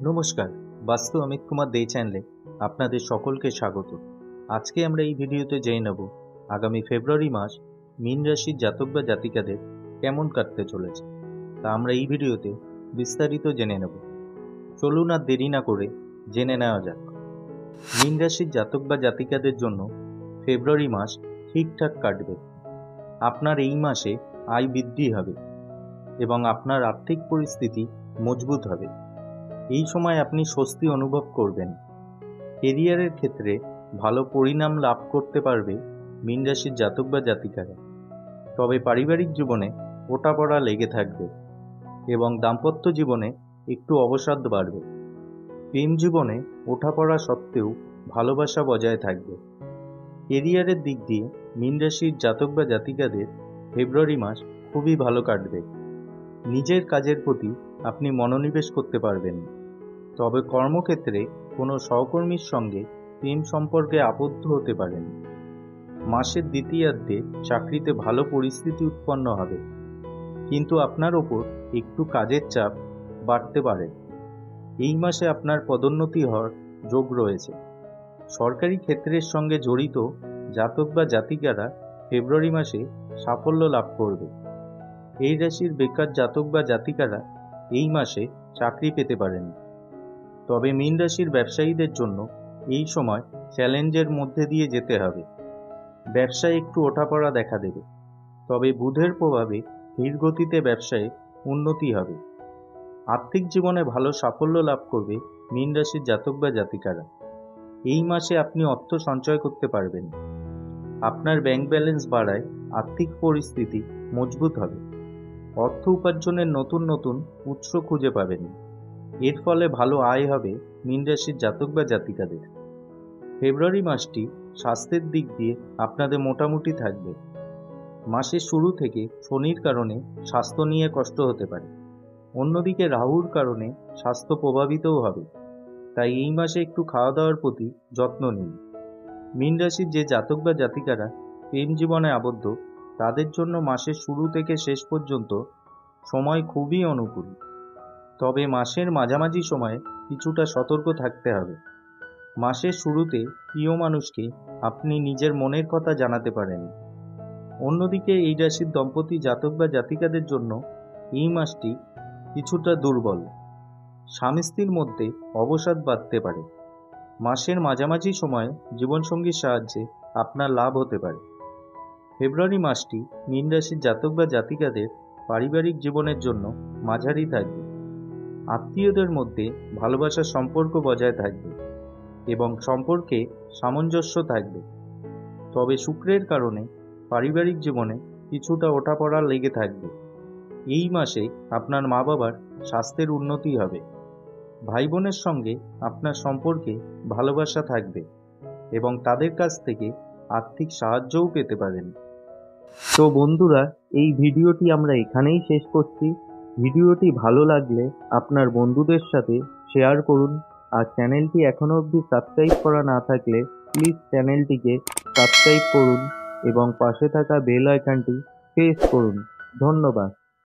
নমস্কার, বাস্তু অমিত কুমার দে চ্যানেলে আপনাদের সকলকে স্বাগত। আজকে আমরা এই ভিডিওতে জেনে নেব আগামী ফেব্রুয়ারি মাস মীন রাশির জাতক বা জাতিকাদের কেমন কাটতে চলেছে। তা আমরা এই ভিডিওতে বিস্তারিত জেনে নেব। চলুন আর দেরি না করে জেনে নেওয়া যাক। মীন রাশির জাতক বা জাতিকাদের জন্য ফেব্রুয়ারি মাস ঠিকঠাক কাটবে। আপনার এই মাসে আয় বৃদ্ধি হবে এবং আপনার আর্থিক পরিস্থিতি মজবুত হবে। এই সময় আপনি স্বস্তি অনুভব করবেন। কেরিয়ারের ক্ষেত্রে ভালো পরিণাম লাভ করতে পারবে মীন রাশির জাতক বা জাতিকারা। তবে পারিবারিক জীবনে ওঠাপড়া লেগে থাকবে এবং দাম্পত্য জীবনে একটু অবসাদ বাড়বে। প্রেম জীবনে ওঠাপড়া সত্ত্বেও ভালোবাসা বজায় থাকবে। কেরিয়ারের দিক দিয়ে মীন রাশির জাতক বা জাতিকাদের ফেব্রুয়ারি মাস খুবই ভালো কাটবে। নিজের কাজের প্রতি আপনি মনোনিবেশ করতে পারবেন। তবে কর্মক্ষেত্রে কোনো সহকর্মীর সঙ্গে প্রেম সম্পর্কে আবদ্ধ হতে পারেন। মাসের দ্বিতীয়ার্ধে চাকরিতে ভালো পরিস্থিতি উৎপন্ন হবে, কিন্তু আপনার ওপর একটু কাজের চাপ বাড়তে পারে। এই মাসে আপনার পদোন্নতি হওয়ার যোগ রয়েছে। সরকারি ক্ষেত্রের সঙ্গে জড়িত জাতক বা জাতিকারা ফেব্রুয়ারি মাসে সাফল্য লাভ করবে। এই রাশির বেকার জাতক বা জাতিকারা এই মাসে চাকরি পেতে পারেন। তবে মীন রাশির ব্যবসায়ীদের জন্য এই সময় চ্যালেঞ্জের মধ্যে দিয়ে যেতে হবে। ব্যবসায় একটু ওঠাপড়া দেখা দেবে, তবে বুধের প্রভাবে ধীর গতিতে ব্যবসায়ে উন্নতি হবে। আর্থিক জীবনে ভালো সাফল্য লাভ করবে মীন রাশির জাতক বা জাতিকারা। এই মাসে আপনি অর্থ সঞ্চয় করতে পারবেন। আপনার ব্যাংক ব্যালেন্স বাড়ায় আর্থিক পরিস্থিতি মজবুত হবে। অর্থ উপার্জনের নতুন নতুন উৎস খুঁজে পাবেন। এর ফলে ভালো আয় হবে মীন রাশির জাতক বা জাতিকাদের। ফেব্রুয়ারি মাসটি স্বাস্থ্যের দিক দিয়ে আপনাদের মোটামুটি থাকবে। মাসের শুরু থেকে শনির কারণে স্বাস্থ্য নিয়ে কষ্ট হতে পারে। অন্যদিকে রাহুর কারণে স্বাস্থ্য প্রভাবিতও হবে। তাই এই মাসে একটু খাওয়া দাওয়ার প্রতি যত্ন নিন। মীন রাশির যে জাতক বা জাতিকারা প্রেম জীবনে আবদ্ধ, তাদের জন্য মাসের শুরু থেকে শেষ পর্যন্ত সময় খুবই অনুকূল। তবে মাসের মাঝামাঝি সময়ে কিছুটা সতর্ক থাকতে হবে। মাসের শুরুতে প্রিয় মানুষকে আপনি নিজের মনের কথা জানাতে পারেন। অন্যদিকে এই রাশির দম্পতি জাতক বা জাতিকাদের জন্য এই মাসটি কিছুটা দুর্বল। স্বামী স্ত্রীর মধ্যে অবসাদ বাড়তে পারে। মাসের মাঝামাঝি সময়ে জীবনসঙ্গীর সাহায্যে আপনার লাভ হতে পারে। ফেব্রুয়ারি মাসটি মীন রাশির জাতক বা জাতিকাদের পারিবারিক জীবনের জন্য মাঝারি থাকবে। আত্মীয়দের মধ্যে ভালোবাসার সম্পর্ক বজায় থাকবে এবং সম্পর্কে সামঞ্জস্য থাকবে। তবে শুক্রের কারণে পারিবারিক জীবনে কিছুটা ওঠাপড়া লেগে থাকবে। এই মাসে আপনার মা বাবার স্বাস্থ্যের উন্নতি হবে। ভাই বোনের সঙ্গে আপনার সম্পর্কে ভালোবাসা থাকবে এবং তাদের কাছ থেকে আর্থিক সাহায্যও পেতে পারেন। তো বন্ধুরা, এই ভিডিওটি আমরা এখানেই শেষ করছি। ভিডিওটি ভালো লাগলে আপনার বন্ধুদের সাথে শেয়ার করুন। আর চ্যানেলটি এখনও অবধি সাবস্ক্রাইব করা না থাকলে প্লিজ চ্যানেলটিকে সাবস্ক্রাইব করুন এবং পাশে থাকা বেল আইকনটি প্রেস করুন। ধন্যবাদ।